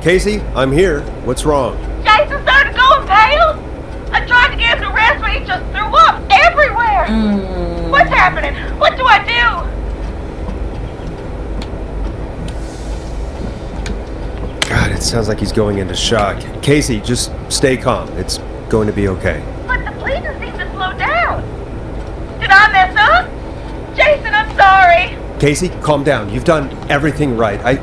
Casey, I'm here. What's wrong? Jason started going pale. I tried to get him to rest, but he just threw up everywhere. What's happening? What do I do? God, it sounds like he's going into shock. Casey, just stay calm. It's going to be okay. But the bleeding seemed to slow down. Did I mess up? Jason, I'm sorry. Casey, calm down. You've done everything right.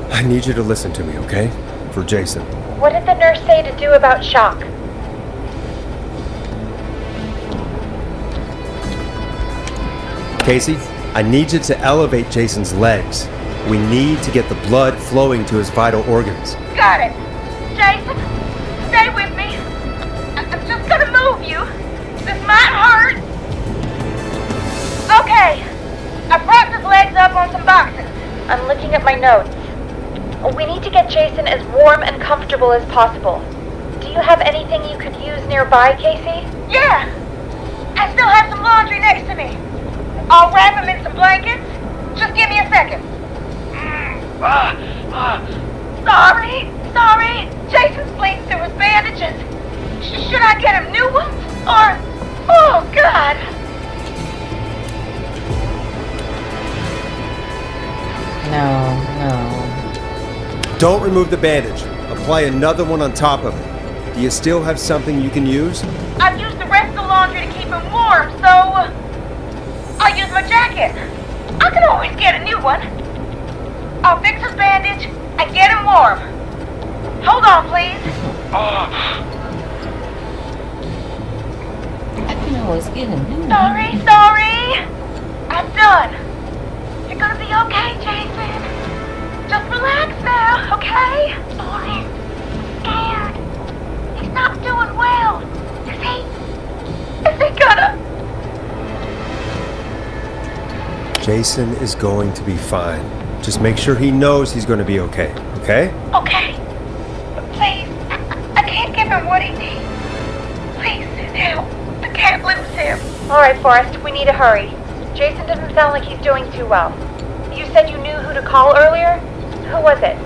I need you to listen to me, okay? For Jason. What did the nurse say to do about shock? Casey, I need you to elevate Jason's legs. We need to get the blood flowing to his vital organs. Got it. Jason, stay with me. I'm just gonna move you. This might hurt. Okay. I propped his legs up on some boxes. I'm looking at my notes. We need to get Jason as warm and comfortable as possible. Do you have anything you could use nearby, Casey? Yeah. I still have some laundry next to me. I'll wrap him in some blankets. Just give me a second. Sorry. Jason's bleeding through his bandages. Should I get him new ones? Or... Oh, God. No. Don't remove the bandage. Apply another one on top of it. Do you still have something you can use? I've used the rest of the laundry to keep him warm, so... I'll use my jacket. I can always get a new one. I'll fix his bandage and get him warm. Hold on, please. I can always get a new one. Sorry. I'm done. You're gonna be okay, Jason. Just relax now, okay? Oh, he's scared. He's not doing well. Is he gonna... Jason is going to be fine. Just make sure he knows he's going to be okay, okay? Okay. But please, I can't give him what he needs. Please, help. I can't lose him. All right, Forrest, we need to hurry. Jason doesn't sound like he's doing too well. You said you knew who to call earlier? Who was it?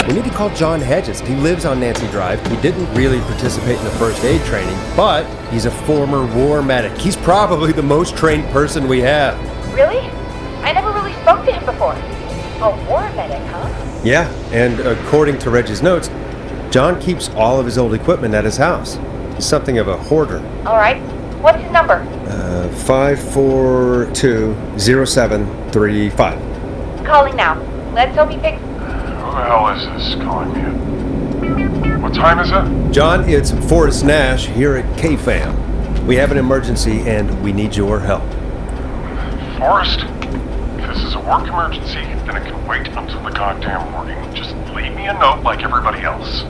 We need to call John Hedges. He lives on Nancy Drive. He didn't really participate in the first aid training, but he's a former war medic. He's probably the most trained person we have. Really? I never really spoke to him before. A war medic, huh? Yeah, and according to Reggie's notes, John keeps all of his old equipment at his house. He's something of a hoarder. All right. What's his number? 542-0735. Calling now. Let's hope he picks... Who the hell is this calling me? What time is it? John, it's Forrest Nash here at KFAM. We have an emergency and we need your help. Forrest? If this is a work emergency, then it can wait until the goddamn morning. Just leave me a note like everybody else.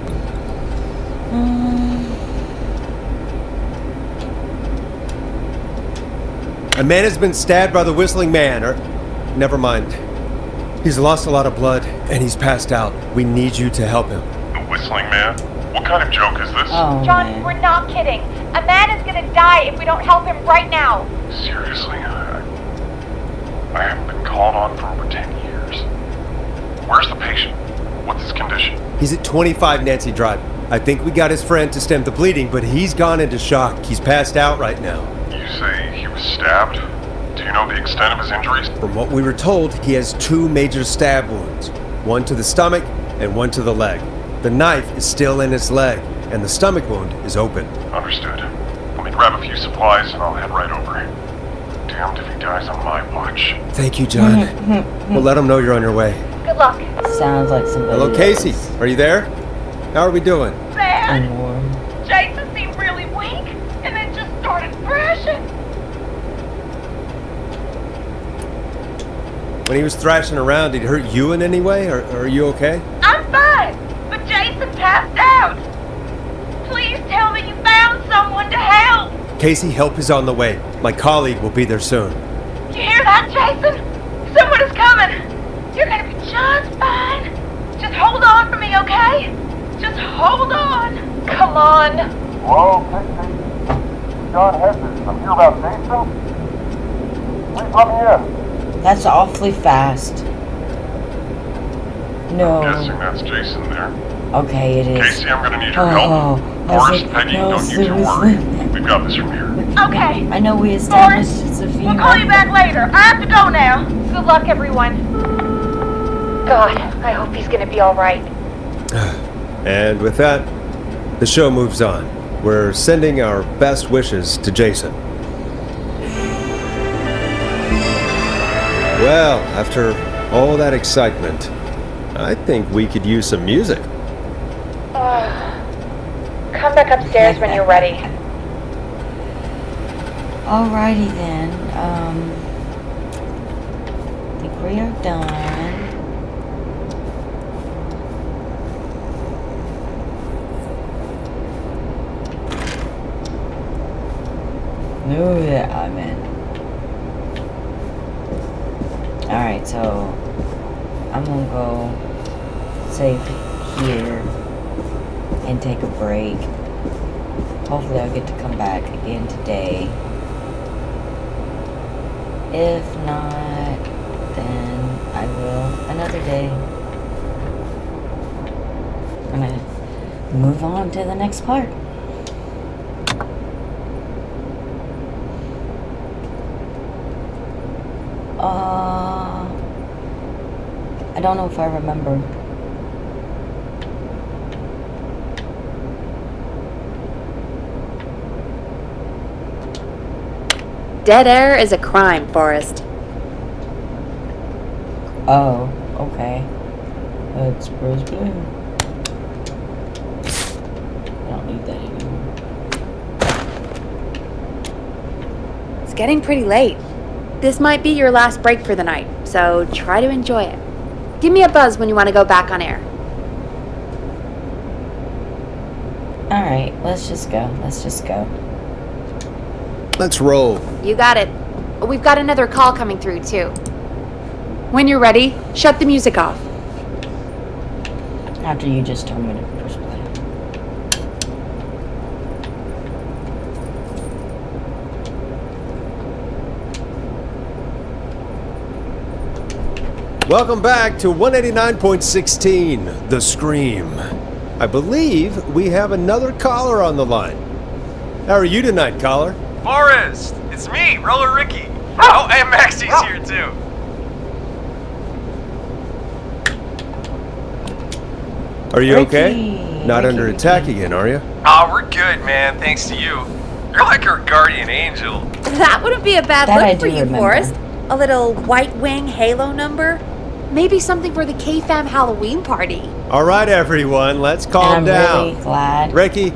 A man has been stabbed by the Whistling Man, or... Never mind. He's lost a lot of blood, and he's passed out. We need you to help him. The Whistling Man? What kind of joke is this? Oh, John, man. we're not kidding. A man is gonna die if we don't help him right now. Seriously? I haven't been called on for over 10 years. Where's the patient? What's his condition? He's at 25 Nancy Drive. I think we got his friend to stem the bleeding, but he's gone into shock. He's passed out right now. You say he was stabbed? Do you know the extent of his injuries? From what we were told, he has 2 major stab wounds. One to the stomach and one to the leg. The knife is still in his leg, and the stomach wound is open. Understood. Let me grab a few supplies and I'll head right over. Damned if he dies on my watch. Thank you, John. We'll let him know you're on your way. Good luck. Sounds like somebody Hello, Casey. else. Are you there? How are we doing? Bad. Unwarm. Jason seemed really weak, and then just started thrashing. When he was thrashing around, did he hurt you in any way, or are you okay? I'm fine, but Jason passed out. Please tell me you found someone to help. Casey, help is on the way. My colleague will be there soon. You hear that, Jason? Someone is coming. You're gonna be just fine. Just hold on for me, okay? Just hold on. Come on. Hello, Casey. John Hedges. I'm here about Jason. Please let me in. That's awfully fast. No. I'm guessing that's Jason there. Okay, it is. Casey, I'm gonna need your Oh, help. I was Forrest, like, Peggy, no, don't you two worry. seriously. We've got this from here. Okay. I know we established it's a We'll call you female. back later. I have to go now. Good luck, everyone. God, I hope he's gonna be alright. And with that, the show moves on. We're sending our best wishes to Jason. Well, after all that excitement, I think we could use some music. Come back upstairs when you're ready. Alrighty then. I think we are done. No, that I'm in. Alright, so I'm gonna go save here and take a break. Hopefully I'll get to come back again today. If not, then I will another day. I'm gonna move on to the next part. I don't know if I remember. Dead air is a crime, Forrest. Oh, okay. That's Bruce Blue. I don't need that anymore. It's getting pretty late. This might be your last break for the night, so try to enjoy it. Give me a buzz when you want to go back on air. Alright, let's just go. Let's just go. Let's roll. You got it. We've got another call coming through, too. When you're ready, shut the music off. After you just told me to push play. Welcome back to 189.16, The Scream. I believe we have another caller on the line. How are you tonight, caller? Forrest! It's me, Roller Ricky. Oh, and Maxie's here too. Are you okay? Ricky, Not Ricky, under Ricky. attack again, are you? Oh, we're good, man, thanks to you. You're like our guardian angel. That wouldn't be a bad That I look for do you, remember. Forrest. A little white wing halo number? Maybe something for the K-Fam Halloween party. All right, everyone, let's calm I'm down. really glad. Ricky,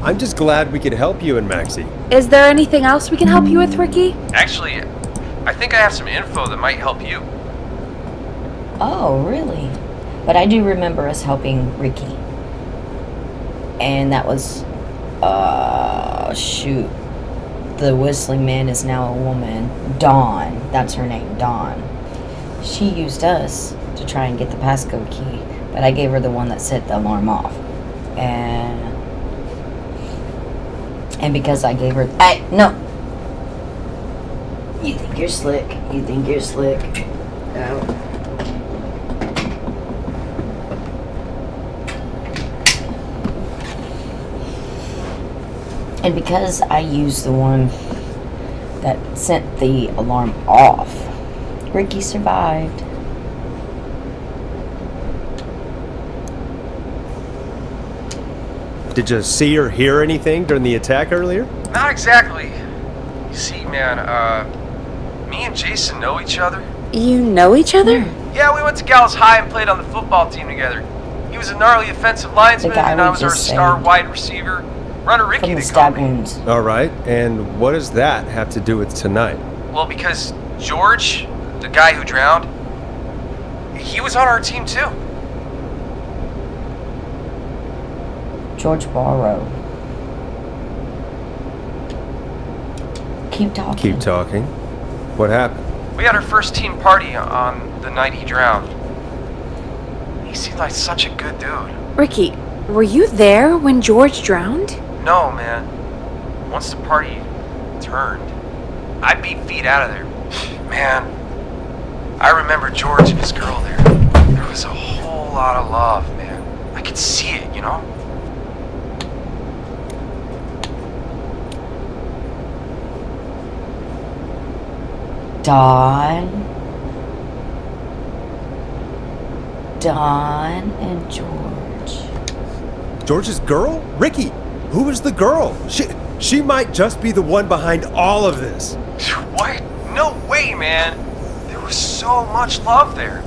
I'm just glad we could help you and Maxie. Is there anything else we can help you with, Ricky? Actually, I think I have some info that might help you. Oh, really? But I do remember us helping Ricky. And that was, shoot. The whistling man is now a woman. Dawn. That's her name, Dawn. She used us to try and get the passcode key, but I gave her the one that set the alarm off. And because I gave her... Hey, no! You think you're slick. You think you're slick. No. And because I used the one that sent the alarm off, Ricky survived. Did you see or hear anything during the attack earlier? Not exactly. You see, man, me and Jason know each other. You know each other? Yeah, we went to Gallows High and played on the football team together. He was a gnarly offensive linesman, The guy and I we was our just star saved. wide receiver. Runner Ricky, From the they call stab me. wounds. All right, and what does that have to do with tonight? Well, because George, the guy who drowned, he was on our team too. George Borrow. Keep talking. Keep talking. What happened? We had our first team party on the night he drowned. He seemed like such a good dude. Ricky, were you there when George drowned? No, man. Once the party turned, I beat feet out of there. Man, I remember George and his girl there. There was a whole lot of love, man. I could see it, you know? Dawn and George. George's girl? Ricky, who was the girl? She might just be the one behind all of this. What? No way, man. There was so much love there.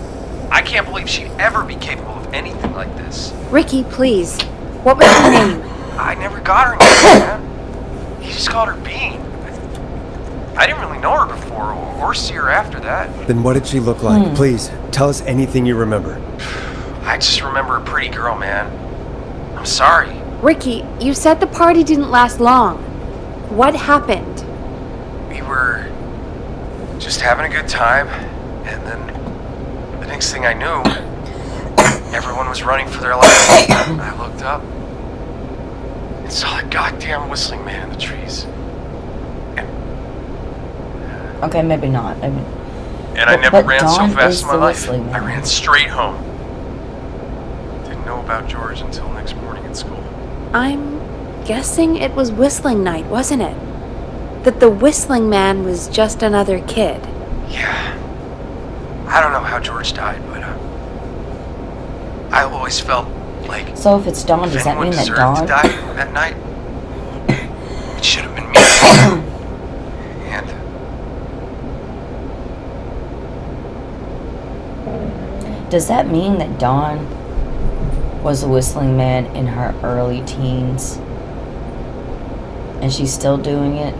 I can't believe she'd ever be capable of anything like this. Ricky, please. What was her name? I never got her name, man. He just called her Bean. I didn't really know her before or see her after that. Then what did she look like? Please, tell us anything you remember. I just remember a pretty girl, man. I'm sorry. Ricky, you said the party didn't last long. What happened? We were just having a good time, and then the next thing I knew, everyone was running for their lives. I looked up and saw that goddamn whistling man in the trees. Okay, maybe not. I mean, And I never but ran so Dawn fast is in my the life. whistling I man. ran straight home. Didn't know about George until next morning at school. I'm guessing it was whistling night, wasn't it? That the whistling man was just another kid. Yeah. I don't know how George died, but I always felt like so if it's Dawn, if does that anyone mean that deserved Dawn? to die that night, it should have been me. And Does that mean that Dawn was a whistling man in her early teens? And she's still doing it?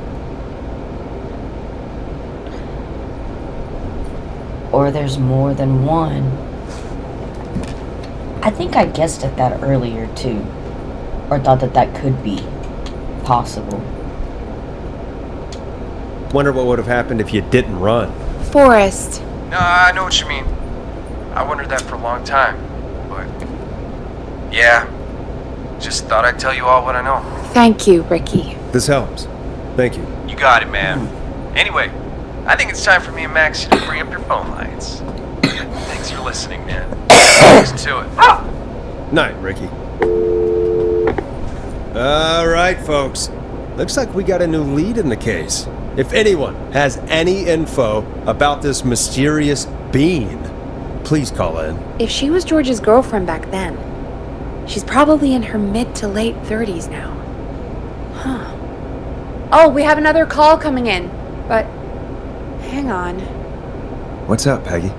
Or there's more than one? I think I guessed at that earlier too. Or thought that that could be possible. Wonder what would have happened if you didn't run. Forrest. no, I know what you mean. I wondered that for a long time, but yeah, just thought I'd tell you all what I know. Thank you, Ricky. This helps. Thank you. You got it, man. Anyway, I think it's time for me and Maxie to bring up your phone lines. Thanks for listening, man. Listen to it. Night, Ricky. All right, folks. Looks like we got a new lead in the case. If anyone has any info about this mysterious bean, please call in. If she was George's girlfriend back then, she's probably in her mid to late 30s now. Huh. Oh, we have another call coming in, but hang on. What's up, Peggy?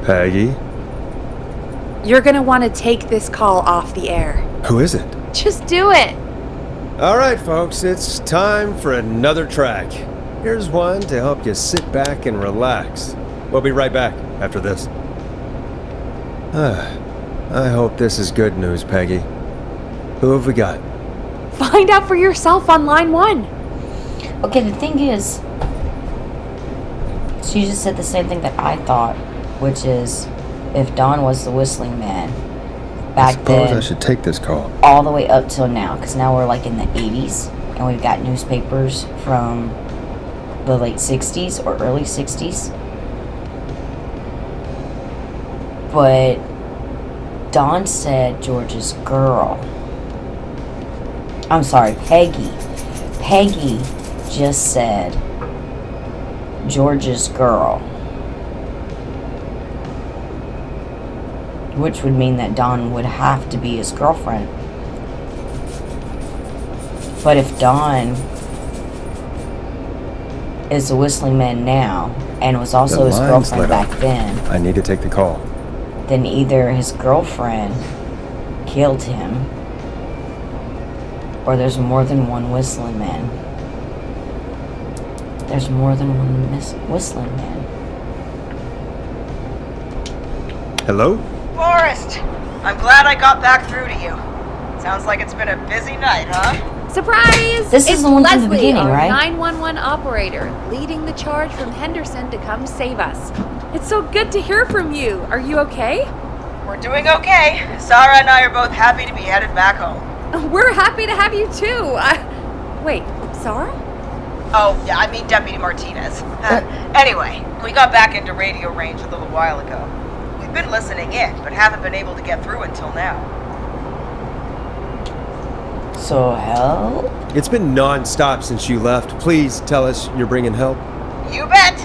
Peggy? You're gonna want to take this call off the air. Who is it? Just do it. All right, folks, it's time for another track. Here's one to help you sit back and relax. We'll be right back after this. I hope this is good news, Peggy. Who have we got? Find out for yourself on line 1. Okay, the thing is, she just said the same thing that I thought, which is, if Dawn was the whistling man back Suppose then, I should take this call. all the way up till now, because now we're like in the 80s, and we've got newspapers from the late 60s or early 60s. But Dawn said George's girl. I'm sorry, Peggy. Peggy just said George's girl. Which would mean that Dawn would have to be his girlfriend. But if Dawn is the whistling man now, and was also The his line's girlfriend lit back up. then, I need to take the call. then either his girlfriend killed him, or there's more than one whistling man. There's more than one whistling man. Hello? Forrest! I'm glad I got back through to you. Sounds like it's been a busy night, huh? Surprise! This is It's the one from the Leslie, beginning, our right? 911 operator, leading the charge from Henderson to come save us. It's so good to hear from you. Are you okay? We're doing okay. Sarah and I are both happy to be headed back home. We're happy to have you too. Wait, Sarah? Oh, yeah, I mean Deputy Martinez. Anyway, we got back into radio range a little while ago. We've been listening in, but haven't been able to get through until now. So help? It's been non-stop since you left. Please tell us you're bringing help. You bet!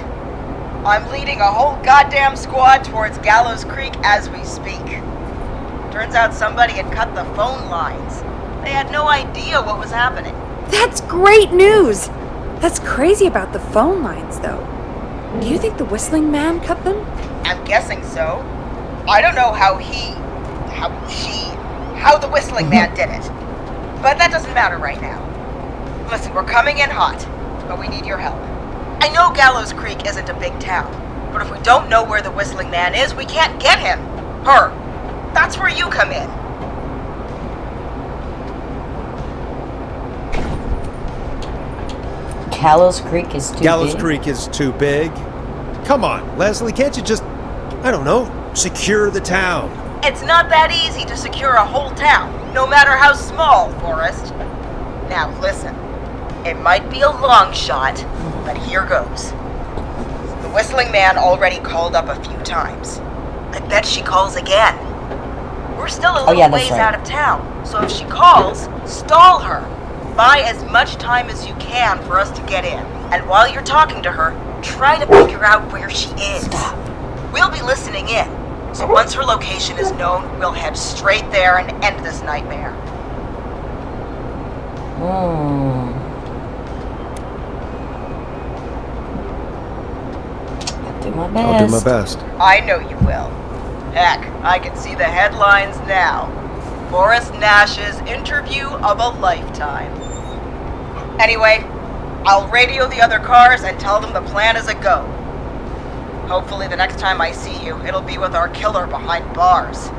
I'm leading a whole goddamn squad towards Gallows Creek as we speak. Turns out somebody had cut the phone lines. They had no idea what was happening. That's great news! That's crazy about the phone lines, though. Do you think the Whistling Man cut them? I'm guessing so. I don't know how the Whistling Man did it. But that doesn't matter right now. Listen, we're coming in hot, but we need your help. I know Gallows Creek isn't a big town, but if we don't know where the Whistling Man is, we can't get him. Her. That's where you come in. Gallows Creek is too Gallows big? Creek is too big. Come on, Leslie, can't you just, I don't know, secure the town? It's not that easy to secure a whole town, no matter how small, Forrest. Now listen, it might be a long shot, but here goes. The Whistling Man already called up a few times. I bet she calls again. We're still a little ways out of town, so if she calls, stall her. Buy as much time as you can for us to get in. And while you're talking to her, try to figure out where she is. Stop. We'll be listening in. So once her location is known, we'll head straight there and end this nightmare. I'll do my best. I'll do my best. I know you will. Heck, I can see the headlines now. Forrest Nash's interview of a lifetime. Anyway, I'll radio the other cars and tell them the plan is a go. Hopefully the next time I see you, it'll be with our killer behind bars.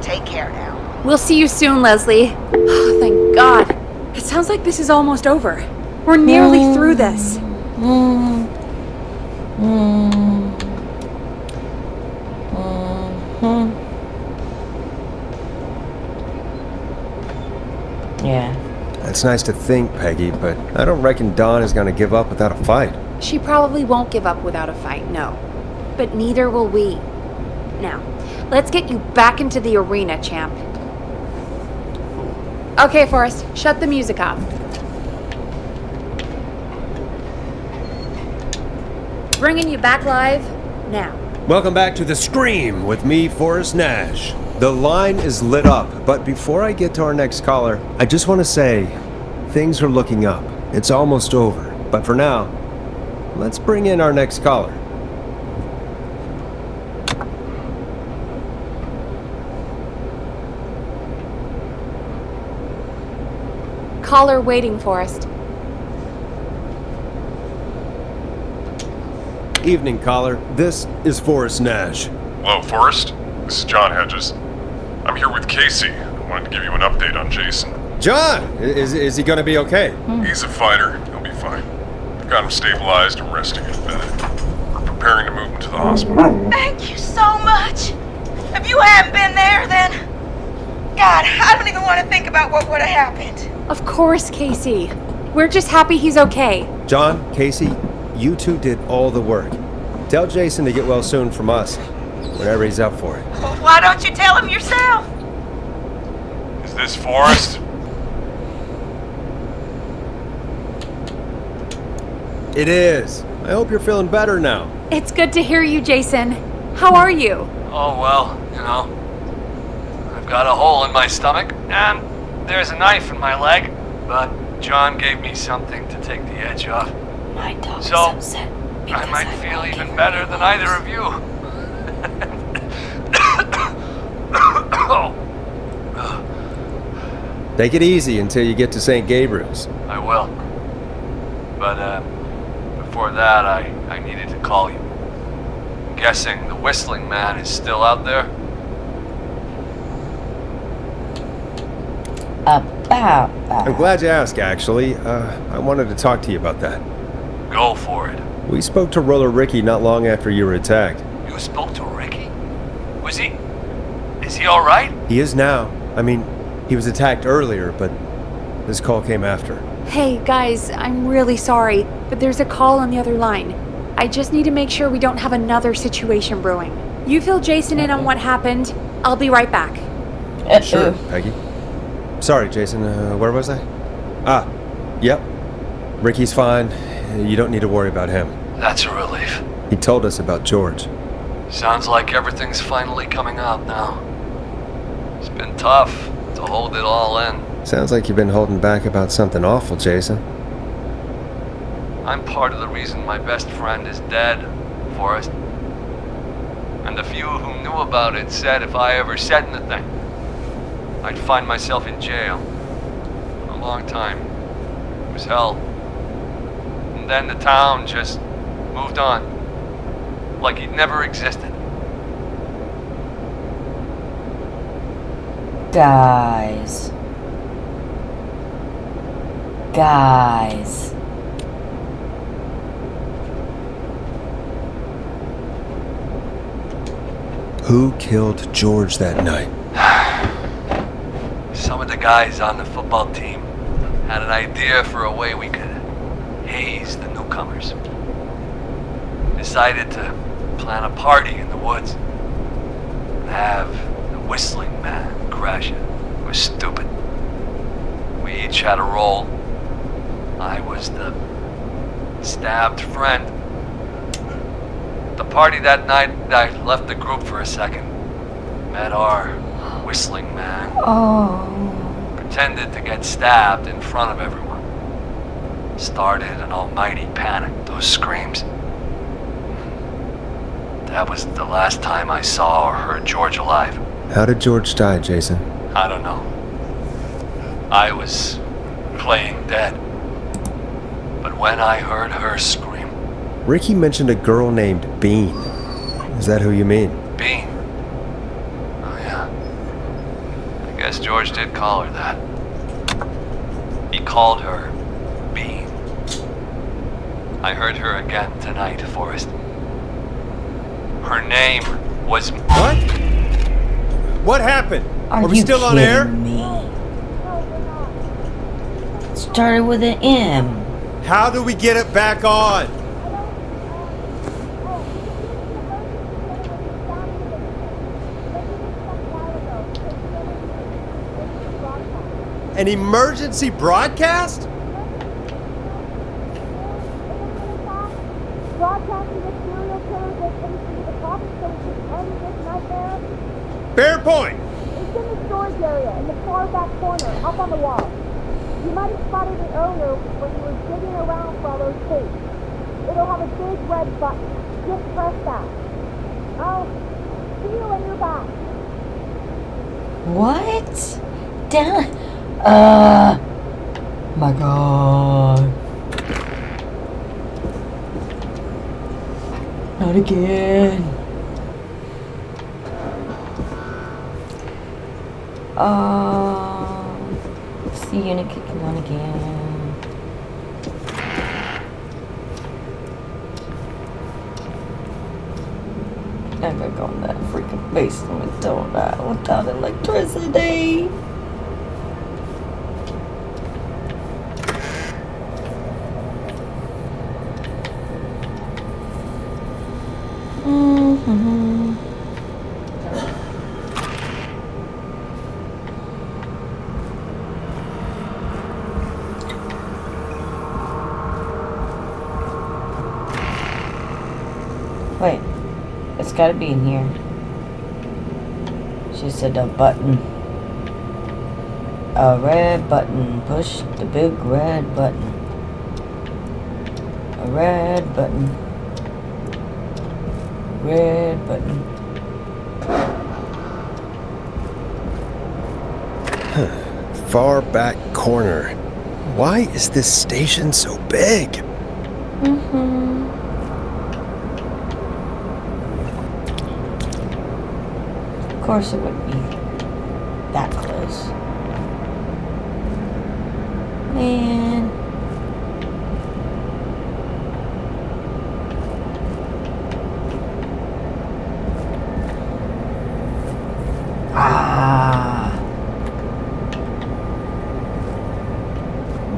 Take care now. We'll see you soon, Leslie. Oh, thank God. It sounds like this is almost over. We're nearly through this. Yeah. That's nice to think, Peggy, but I don't reckon Dawn is going to give up without a fight. She probably won't give up without a fight, no. But neither will we. Now, let's get you back into the arena, champ. Okay, Forrest, shut the music off. Bringing you back live now. Welcome back to The Scream with me, Forrest Nash. The line is lit up, but before I get to our next caller, I just want to say, things are looking up. It's almost over. But for now, let's bring in our next caller. Caller waiting, Forrest. Evening, caller. This is Forrest Nash. Hello, Forrest. This is John Hedges. I'm here with Casey. I wanted to give you an update on Jason. John! Is he gonna be okay? He's a fighter. He'll be fine. I've got him stabilized and resting in bed. We're preparing to move him to the hospital. Thank you so much. If you hadn't been there, then... God, I don't even want to think about what would have happened. Of course, Casey. We're just happy he's okay. John, Casey, you two did all the work. Tell Jason to get well soon from us, whenever he's up for it. Well, why don't you tell him yourself? Is this Forrest? It is. I hope you're feeling better now. It's good to hear you, Jason. How are you? Oh, well, you know, I've got a hole in my stomach, and there's a knife in my leg, but John gave me something to take the edge off. My dog So, is upset I because might I'm feel walking even better than either of you. Oh, Take it easy until you get to St. Gabriel's. I will. But, before that, I needed to call you. I'm guessing the Whistling Man is still out there? About that. I'm glad you asked, actually. I wanted to talk to you about that. Go for it. We spoke to Roller Ricky not long after you were attacked. You spoke to Ricky? Is he alright? He is now. I mean, he was attacked earlier, but This call came after. Hey, guys, I'm really sorry, but there's a call on the other line. I just need to make sure we don't have another situation brewing. You fill Jason in on what happened. I'll be right back. Sure, Peggy. Sorry, Jason. Where was I? Yep. Ricky's fine. You don't need to worry about him. That's a relief. He told us about George. Sounds like everything's finally coming out now. It's been tough to hold it all in. Sounds like you've been holding back about something awful, Jason. I'm part of the reason my best friend is dead, Forrest. And the few who knew about it said if I ever said anything, I'd find myself in jail. For a long time. It was hell. And then the town just moved on. Like he'd never existed. Guys. Who killed George that night? Some of the guys on the football team had an idea for a way we could haze the newcomers. Decided to plan a party in the woods and have the Whistling Man crash it. It was stupid. We each had a role. I was the stabbed friend. At the party that night, I left the group for a second. Met our Whistling Man. Oh. Pretended to get stabbed in front of everyone. Started an almighty panic. Those screams. That was the last time I saw or heard George alive. How did George die, Jason? I don't know. I was playing dead. But when I heard her scream... Ricky mentioned a girl named Bean. Is that who you mean? Bean. Oh yeah. I guess George did call her that. He called her Bean. I heard her again tonight, Forrest. Her name was... What? What happened? Are we you still on air? kidding me? Started with an M. How do we get it back on? An emergency broadcast? Broadcasting the serial killer gets into the profit so we can end this nightmare. Fair point. It's in the storage area in the far back corner, up on the wall. You might have spotted it earlier when you were digging around for all those tapes. It'll have a big red button. Just press that. I'll see you when you're back. What? Damn. My God. Not again. It's the unit kicking on again. I gotta go in that freaking basement without electricity. Wait, it's gotta be in here. She said a button. A red button. Push the big red button. A red button. Red button. Far back corner. Why is this station so big? Of course it would be that close. Man.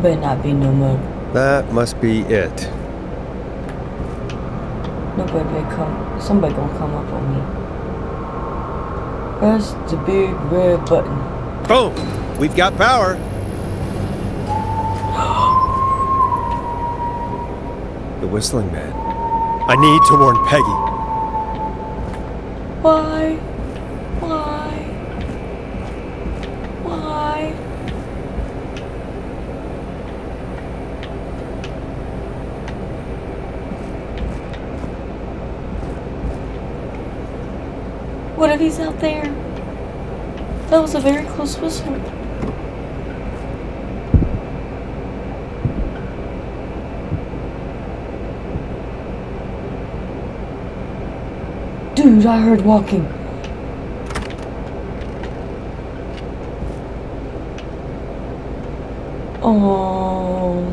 Better not be no more. That must be it. Nobody better come. Somebody gonna come up on me. Press the big red button. Boom! We've got power. The Whistling Man. I need to warn Peggy. Why? Why? Why? What if he's out there? That was a very close whistle. Dude, I heard walking. Oh.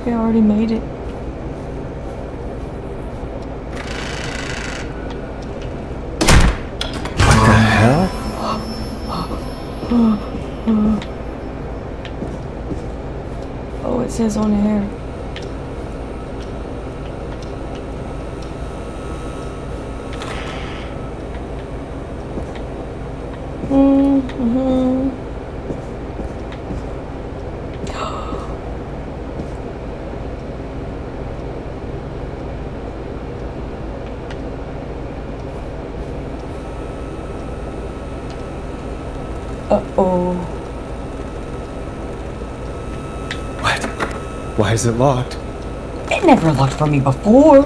We already made it. What the hell? Oh, it says on air. Uh-oh. What? Why is it locked? It never locked for me before.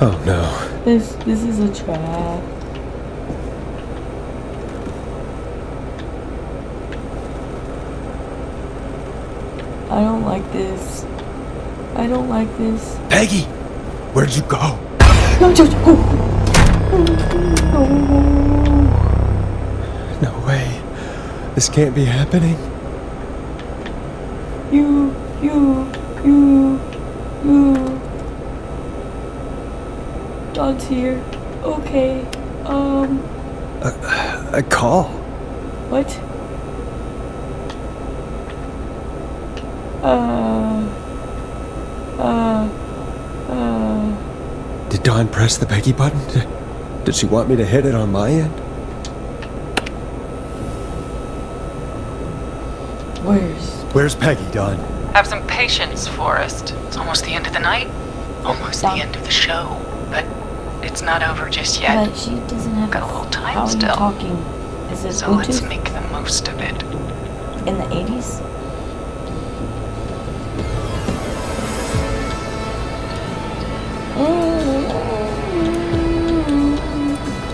Oh no. This is a trap. I don't like this. I don't like this. Peggy! Where'd you go? No, just No way. This can't be happening. You. John's here. Okay. A call. What? Did Dawn press the Peggy button? Did she want me to hit it on my end? Where's Peggy, Dawn? Have some patience, Forrest. It's almost the end of the night. Almost the end of the show. But it's not over just yet. But she doesn't have Got a little time how still. Are you talking? Is it So Bluetooth? let's make the most of it. In the 80s?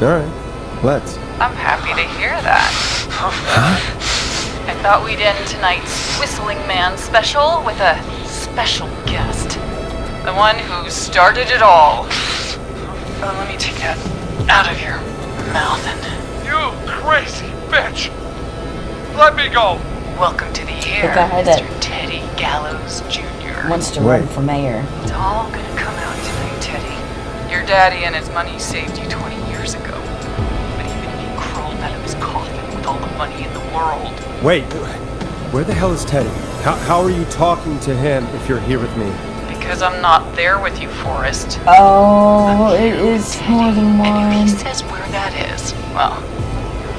Alright, let's. I'm happy to hear that. I thought we'd end tonight's Whistling Man special with a special guest. The one who started it all. Let me take that out of your mouth and You crazy bitch! Let me go! welcome to the air, guy that Mr. Teddy Gallows Jr. Wants to Wait. run for mayor. It's all gonna come out tonight, Teddy. Your daddy and his money saved you 20 years ago. But even he crawled out of his coffin with all the money in the world. Wait, where the hell is Teddy? How are you talking to him if you're here with me? Because I'm not there with you, Forrest. Oh, it is more than And one. if he says where that is, well,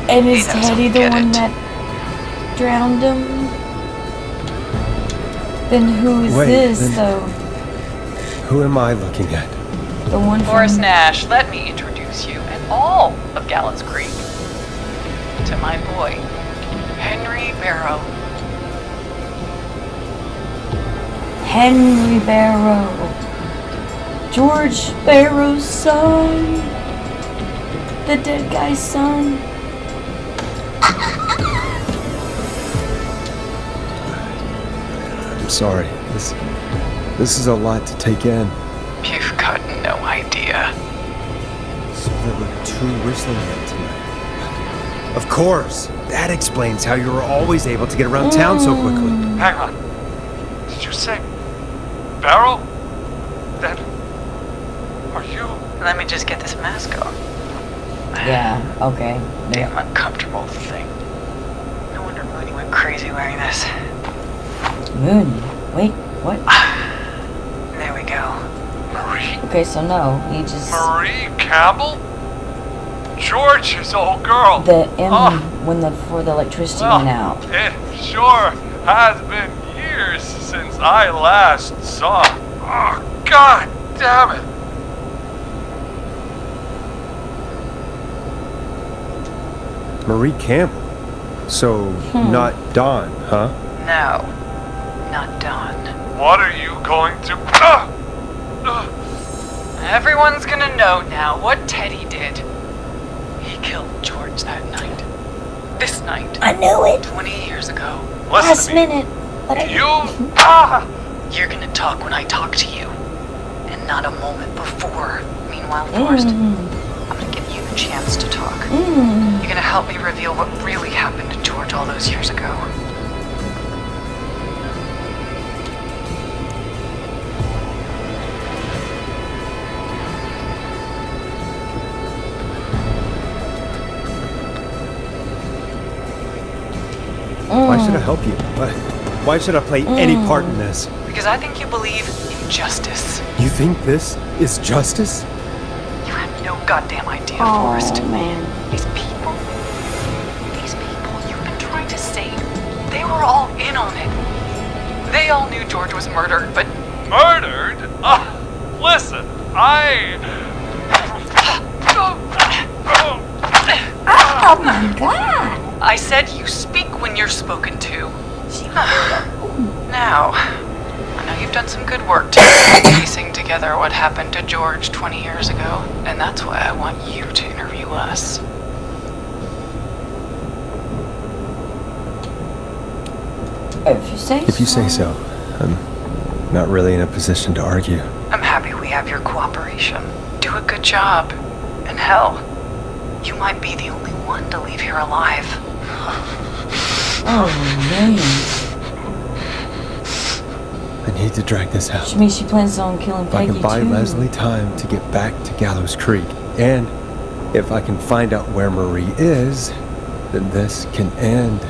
And is he doesn't Teddy the get one it. that drowned him? Then who is Wait, this, then- though? Who am I looking at? The one Forrest from... Nash, let me introduce you and all of Gallows Creek to my boy, Henry Barrow. Henry Barrow. George Barrow's son. The dead guy's son. I'm sorry. This is a lot to take in. You've got no idea. So there were two Whistling Men tonight. Of course! That explains how you were always able to get around town so quickly. Hang on. Did you say Barrow? Then are you? Let me just get this mask off. Yeah, okay. Damn uncomfortable thing. No wonder Mooney went crazy wearing this. Mooney. Wait, what? There we go. Marie? Okay, so no, he just... Marie Campbell? George's old girl. Before the electricity went out. It sure has been years since I last saw. Oh, God damn it. Marie Campbell. So, not Dawn, huh? No, not Dawn. What are you going to... Everyone's gonna know now what Teddy did. He killed George that night. This night. I knew it! 20 years ago. Last minute. But You're gonna talk when I talk to you. And not a moment before. Meanwhile, Forrest, I'm gonna give you the chance to talk. You're gonna help me reveal what really happened to George all those years ago. Why should I help you? Why should I play any part in this? Because I think you believe in justice. You think this is justice? You have no goddamn idea, Forrest. man. These people you've been trying to save, they were all in on it. They all knew George was murdered, but... Murdered? Listen, Oh my god! I said you speak when you're spoken to. Now, I know you've done some good work piecing together what happened to George 20 years ago, and that's why I want you to interview us. If you say so. I'm not really in a position to argue. I'm happy we have your cooperation. Do a good job. And hell, you might be the only one to leave here alive. Oh, man. I need to drag this out. Which means she plans on killing If I Peggy can buy too. Leslie time to get back to Gallows Creek, and if I can find out where Marie is, then this can end.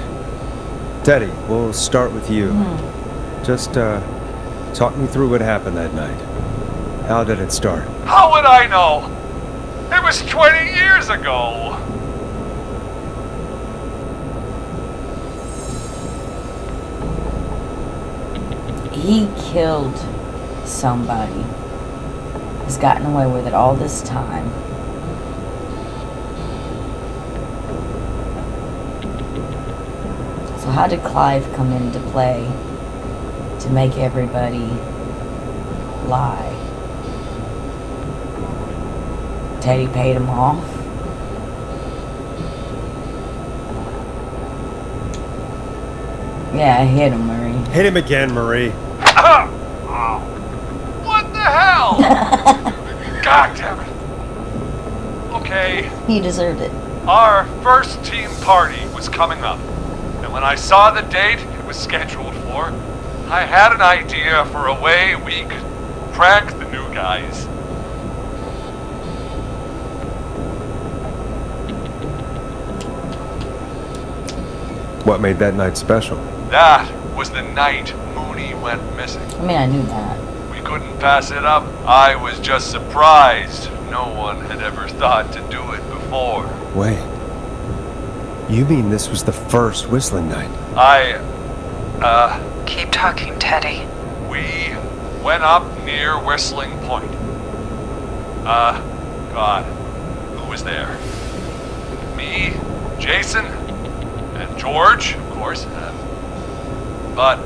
Teddy, we'll start with you. Just, talk me through what happened that night. How did it start? how would I know? It was 20 years ago. He killed somebody. He's gotten away with it all this time. So how did Clive come into play to make everybody lie? Teddy paid him off? Yeah, hit him, Marie. Hit him again, Marie. What the hell? God damn it. Okay, He deserved it. our first team party was coming up. And when I saw the date it was scheduled for, I had an idea for a way we could prank the new guys. What made that night special? That was the night Mooney went missing. I mean, I knew that. We couldn't pass it up. I was just surprised no one had ever thought to do it before. Wait. You mean this was the first whistling night? Keep talking, Teddy. We went up near Whistling Point. God, who was there? Me, Jason, and George, of course. But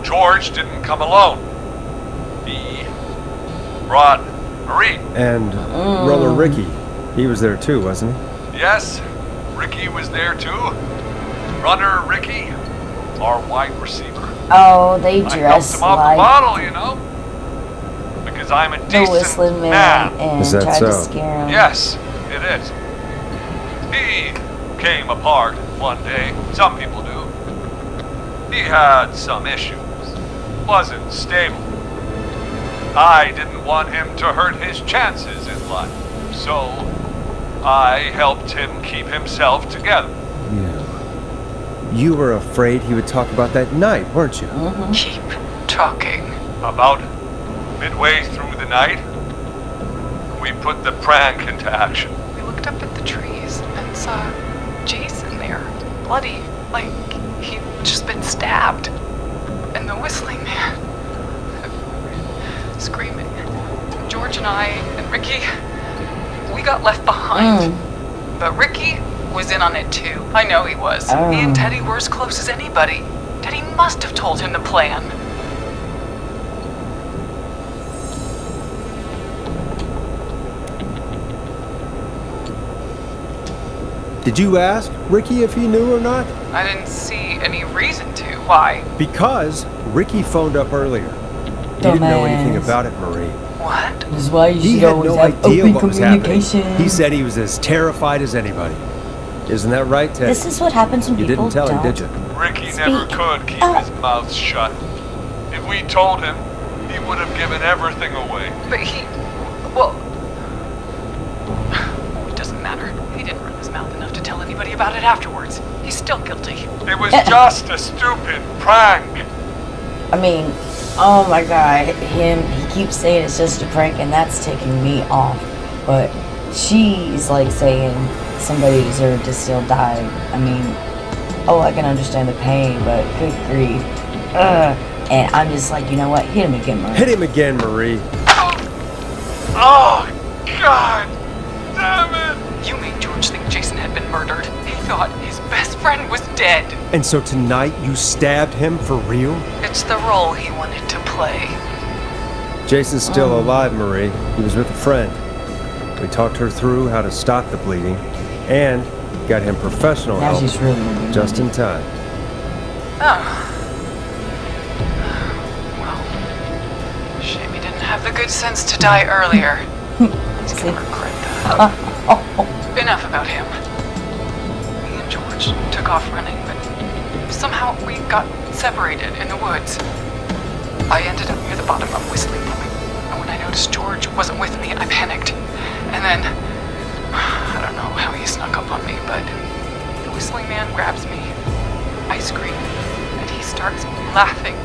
George didn't come alone. He brought Marie. And Roller Ricky. He was there too, wasn't he? Yes, Ricky was there too. Runner Ricky, our wide receiver. Oh, they I helped dress him off the like bottle, you know? Because I'm a the decent Whistling Man man. and Is that tried to so? scare him. Yes, it is. He came apart one day. Some people do. He had some issues. Wasn't stable. I didn't want him to hurt his chances in life. So, I helped him keep himself together. You were afraid he would talk about that night, weren't you? Keep talking. About midway through the night, we put the prank into action. We looked up at the trees and saw Jason there, bloody, like he'd just been stabbed. And the whistling man, screaming. George and I and Ricky, we got left behind. But Ricky was in on it too. I know he was. He and Teddy were as close as anybody. Teddy must have told him the plan. Did you ask Ricky if he knew or not? I didn't see any reason to. Why? Because Ricky phoned up earlier. He didn't know anything about it, Marie. What? This is why you He should had always no have idea open what was happening. communication. He said he was as terrified as anybody. Isn't that right, Ted? This is what happens when You people didn't tell him, don't did you? Ricky never could keep his mouth shut. If we told him, he would have given everything away. But well, it doesn't matter. He didn't run his mouth enough to tell anybody about it afterwards. He's still guilty. It was just a stupid prank. I mean, oh my god, he keeps saying it's just a prank, and that's taking me off. But she's like saying somebody deserved to still die. I mean, I can understand the pain, but good grief. And I'm just like, you know what? Hit him again, Marie. Hit him again, Marie. Oh, God damn it! You made George think Jason had been murdered. He thought his best friend was dead. And so tonight you stabbed him for real? It's the role he wanted to play. Jason's still alive, Marie. He was with a friend. We talked her through how to stop the bleeding and got him professional Now help she's really just in time. Oh. Well, shame he didn't have the good sense to die earlier. He's gonna regret that. Enough about him. Me and George took off running, but somehow we got separated in the woods. I ended up near the bottom of Whistling Point, and when I noticed George wasn't with me, I panicked. And then, I don't know how he snuck up on me, but the Whistling Man grabs me. I scream, and he starts laughing,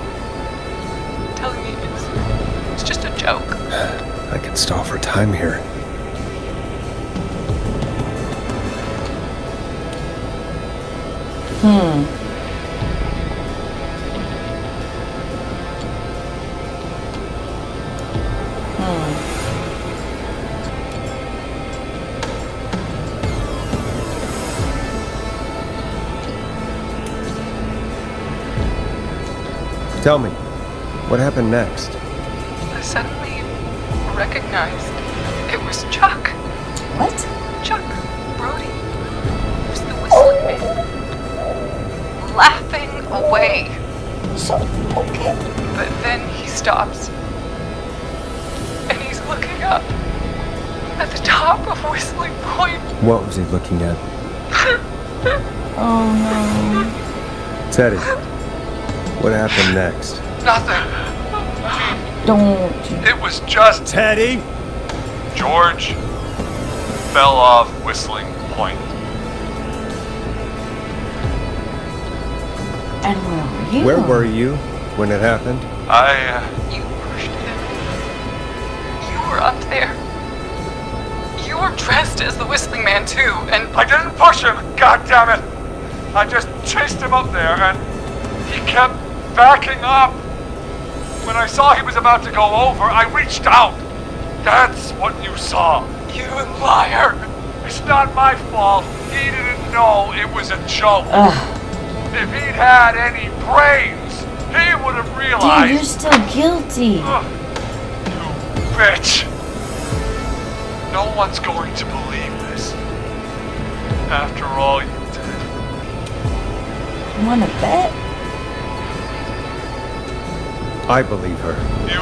telling me it's just a joke. I can stall for time here. Tell me, what happened next? I suddenly recognized it was Chuck. What? Chuck Brody. It was the Whistling Man. Laughing away. So, okay. But then he stops. And he's looking up at the top of Whistling Point. What was he looking at? Oh no. Teddy, what happened next? Nothing. Don't you. It was just Teddy! George fell off Whistling Point. And where were you? Where were you when it happened? You pushed him. You were up there. You were dressed as the Whistling Man too, and I didn't push him, God damn it! I just chased him up there and he kept backing up. When I saw he was about to go over, I reached out. That's what you saw. you liar! It's not my fault. He didn't know it was a joke. Ugh. If he'd had any brains, he would have realized. Dude, you're still guilty. Ugh, you bitch. No one's going to believe this. After all you did. You wanna bet? I believe her. You...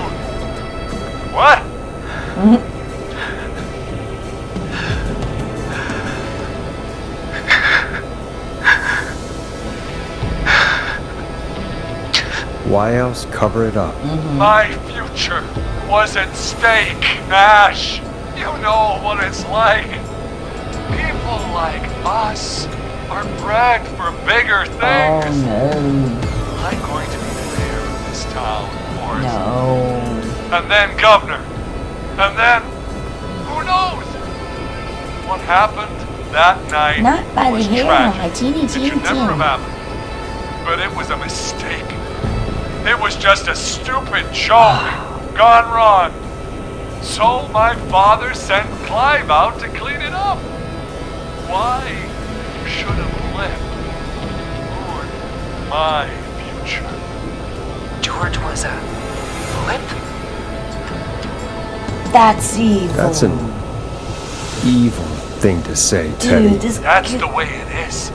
What? Why else cover it up? My future was at stake, Nash. You know what it's like. People like us are bred for bigger Oh things. no. I'm going to be the mayor of this town, Forrest. No. And then governor. And then, who knows? What happened that night Not by the was hair, tragic. my teeny It should never have chin. happened. But it was a mistake. It was just a stupid joke gone wrong. So my father sent Clive out to clean it up. Why should have lived ruined my future? George was a blip? That's evil. That's an evil thing to say, Teddy. Dude, this That's kid- the way it is.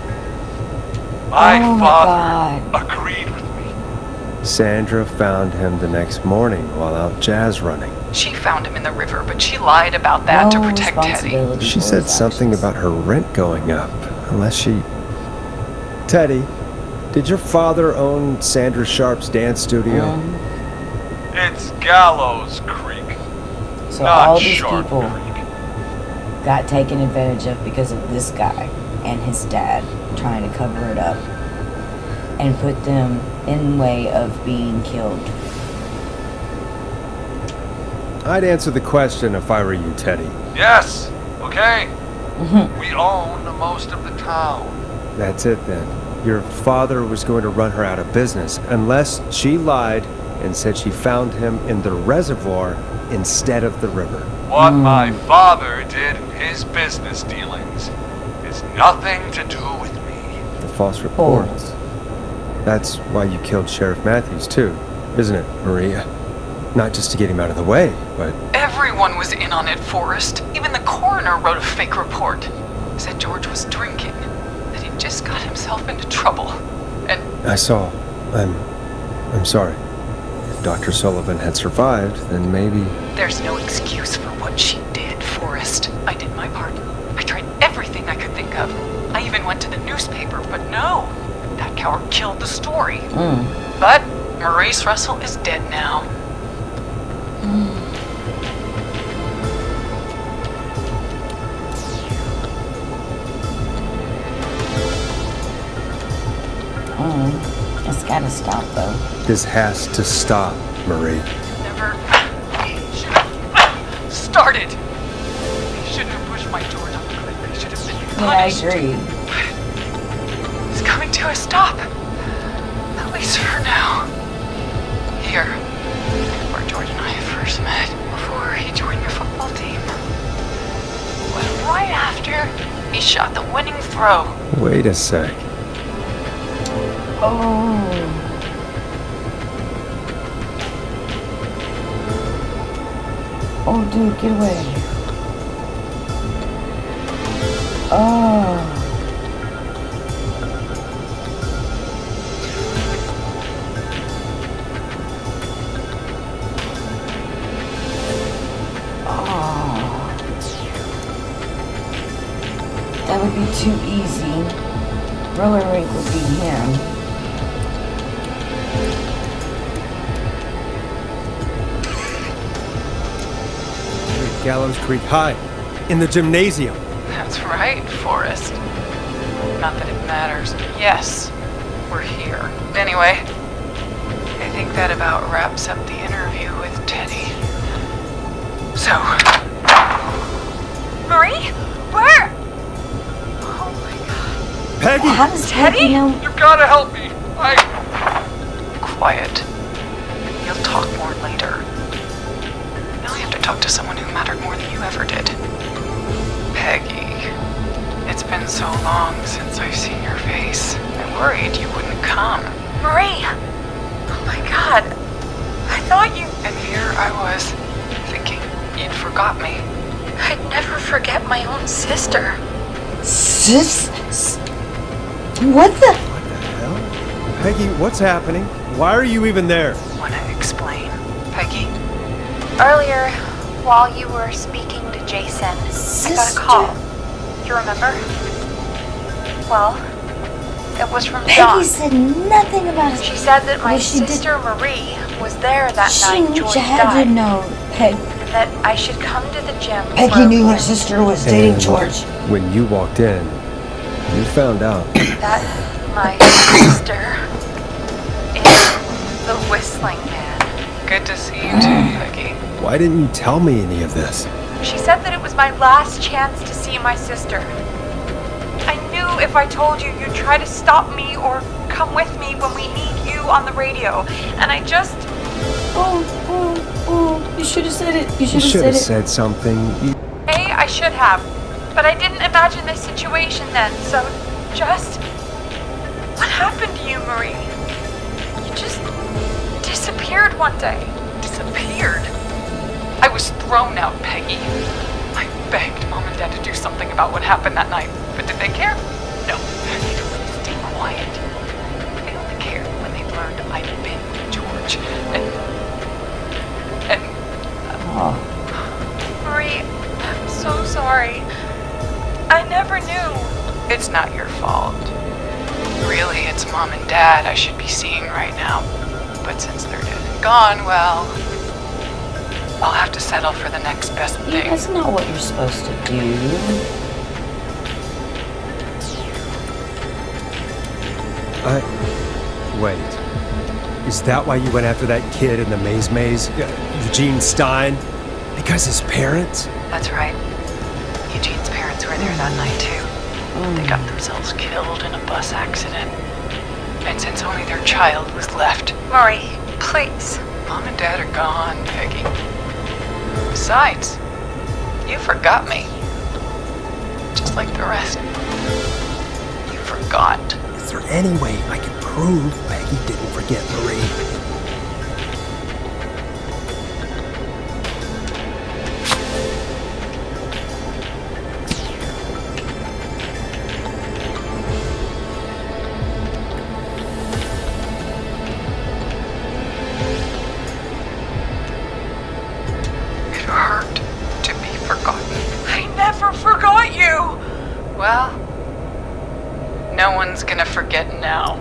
My Oh my father God. agreed with me. Sandra found him the next morning while out jazz running. She found him in the river, but she lied about that to no protect Teddy. responsibility She for said his something actions. about her rent going up. Unless she... Teddy, did your father own Sandra Sharp's dance studio? It's Gallows Creek, So not all these Sharp people Creek. got taken advantage of because of this guy and his dad trying to cover it up and put them in way of being killed. I'd answer the question if I were you, Teddy. Yes, okay. We own most of the town. That's it then. Your father was going to run her out of business unless she lied and said she found him in the reservoir instead of the river. What my father did in his business dealings is nothing to do with me. The false reports. That's why you killed Sheriff Matthews too, isn't it, Maria? Not just to get him out of the way, but Everyone was in on it, Forrest. Even the coroner wrote a fake report. Said George was drinking, that he just got himself into trouble. And I saw. I'm sorry. If Dr. Sullivan had survived, then maybe... there's no excuse for what she did, Forrest. I did my part. I tried everything I could think of. I even went to the newspaper, but no. That coward killed the story. But Maurice Russell is dead now. It's gotta stop though. This has to stop, Marie. Never should have started. They shouldn't have pushed my George off the cliff. They should have been Yeah, I punished. agree. It's coming to a stop. At least for now. Here, where George and I first met, before he joined your football team. Well, right after he shot the winning throw. Wait a sec. Oh. Oh, dude, get away. Oh. That would be too easy. Roller rink would be him. Gallows Creek High. In the gymnasium. That's right, Forrest. Not that it matters, but yes, we're here. Anyway, I think that about wraps up the interview with Teddy. So, Marie? Where? Oh my god. Peggy! How does Teddy? Peggy know? You gotta help me. Quiet. You'll talk more later. Now I have to talk to someone who mattered more than you ever did. Peggy. It's been so long since I've seen your face. I worried you wouldn't come. Marie! Oh my god. I thought you... And here I was, thinking you'd forgot me. I'd never forget my own sister. Sis? What the? What the hell? Peggy, what's happening? Why are you even there? Wanna explain, Peggy? Earlier, while you were speaking to Jason, I got a call. You remember? Well, It was from Peggy John. said nothing about it. She said that my Well, she did- sister Marie was there that She night George had to died. know. And that I should come to the gym. for Peggy a knew her meeting. sister was dating And George. when you walked in, you found out. That my sister is the Whistling Man. Good to see you too, Peggy. Why didn't you tell me any of this? She said that it was my last chance to see my sister. I knew if I told you, you'd try to stop me or come with me when we need you on the radio. And I just... Oh, you should have said it. You You should should have have said it. said something. I should have. But I didn't imagine this situation then, so just... What happened to you, Marie? You just disappeared one day. Disappeared. I was thrown out, Peggy. I begged Mom and Dad to do something about what happened that night, but did they care? No. They told me to stay quiet. They only cared when they learned I'd been with George. And Oh, Marie, I'm so sorry. I never knew. it's not your fault. Really, it's Mom and Dad I should be seeing right now. But since they're dead and gone, well, I'll have to settle for the next best yeah, thing. that's not what you're supposed to do. Wait. Is that why you went after that kid in the maze? Eugene Stein? Because his parents? That's right. Eugene's parents were there that night, too. They got themselves killed in a bus accident. And since only their child was left, Marie, please. Mom and Dad are gone, Peggy. Besides, you forgot me. Just like the rest. You forgot. Is there any way I can prove Peggy didn't forget Marie? It hurt to be forgotten. I never forgot you. Well, no one's gonna forget now.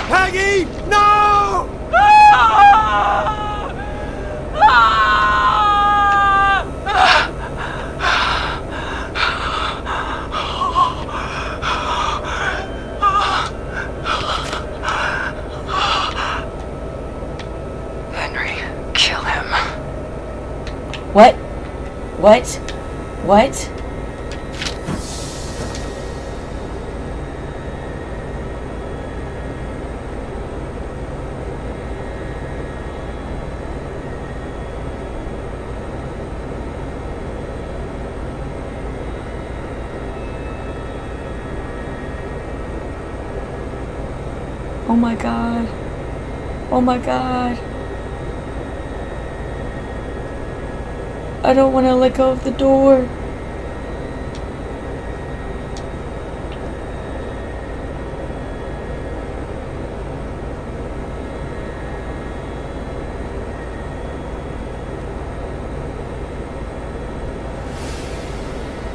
Peggy! No! Henry, kill him. What? What? Oh my god. Oh my god. I don't want to let go of the door.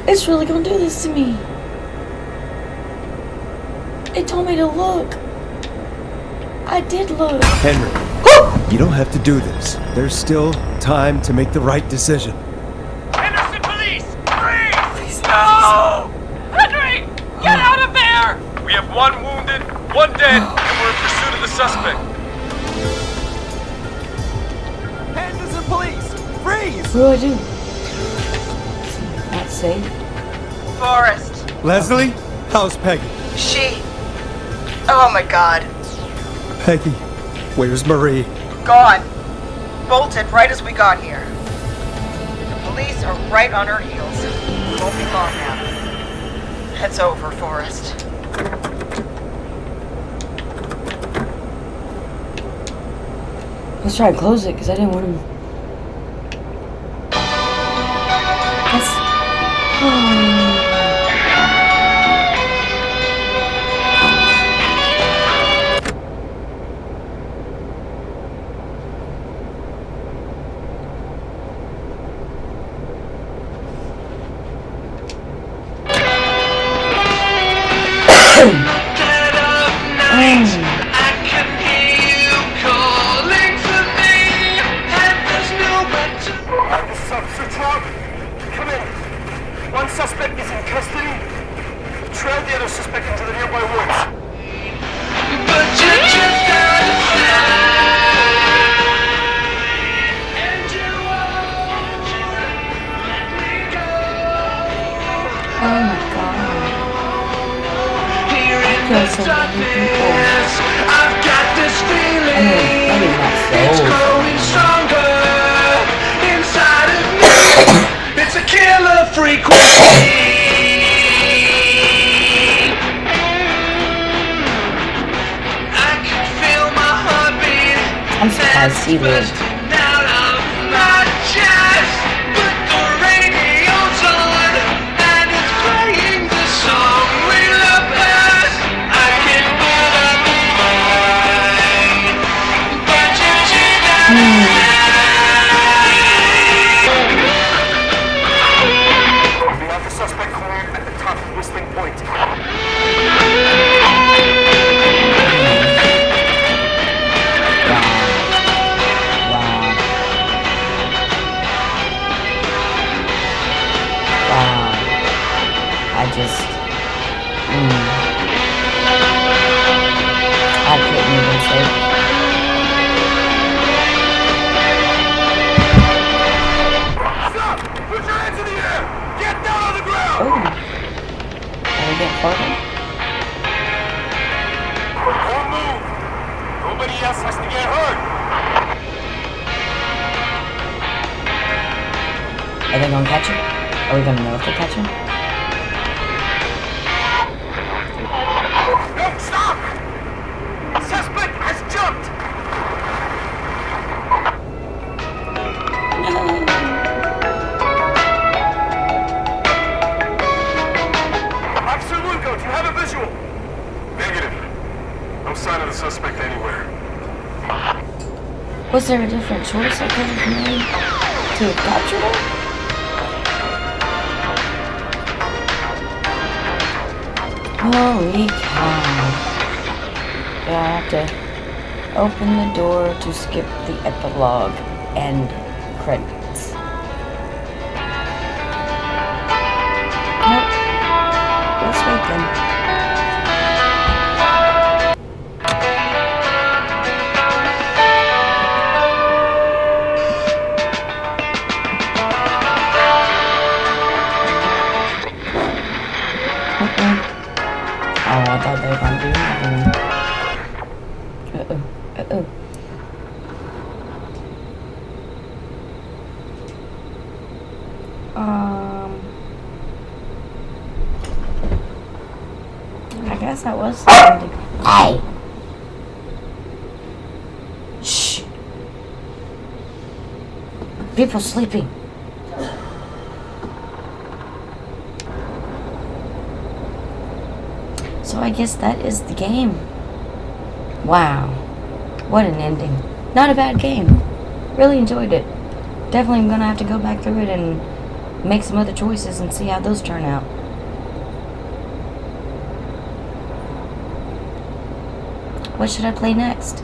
It's really gonna do this to me. It told me to look. I did look. Henry, you don't have to do this. There's still time to make the right decision. Henderson police! Freeze! No! Henry! Get out of there! We have one wounded, one dead, and we're in pursuit of the suspect. Henderson police! Freeze! What do I do? Not safe. Forrest. Leslie, how's Peggy? She. Oh my god. Peggy, where's Marie? Gone. Bolted right as we got here. The police are right on her heels. Won't be long now. It's over, Forrest. Let's try to close it because I didn't want him. so many people. I mean, maybe not so. It's a killer frequency. I can feel my heartbeat. I'm surprised he lived. Out of my chest, but the radio's on, and it's playing the song we love best. I can put up a fight, but you deny. We have the suspect cornered at the top of Whistling Point. I couldn't even say. Stop! Put your hands in the air! Get down on the ground! Oh. Are we getting farther? Don't move! Nobody else has to get hurt! Are they gonna catch him? Are we gonna know if they catch him? No, stop! Suspect has jumped! Officer Lugo, do you have a visual? Negative. No sign of the suspect anywhere. Was there a different choice I could have made to have captured him? Holy cow. Do I have to open the door to skip the epilogue and credits? Nope. Let's wait then. Oh, I thought they were gonna do nothing. I guess that was something. Hey! Shh! People sleeping. So I guess that is the game. Wow. What an ending. Not a bad game. Really enjoyed it. Definitely I'm gonna have to go back through it and make some other choices and see how those turn out. What should I play next?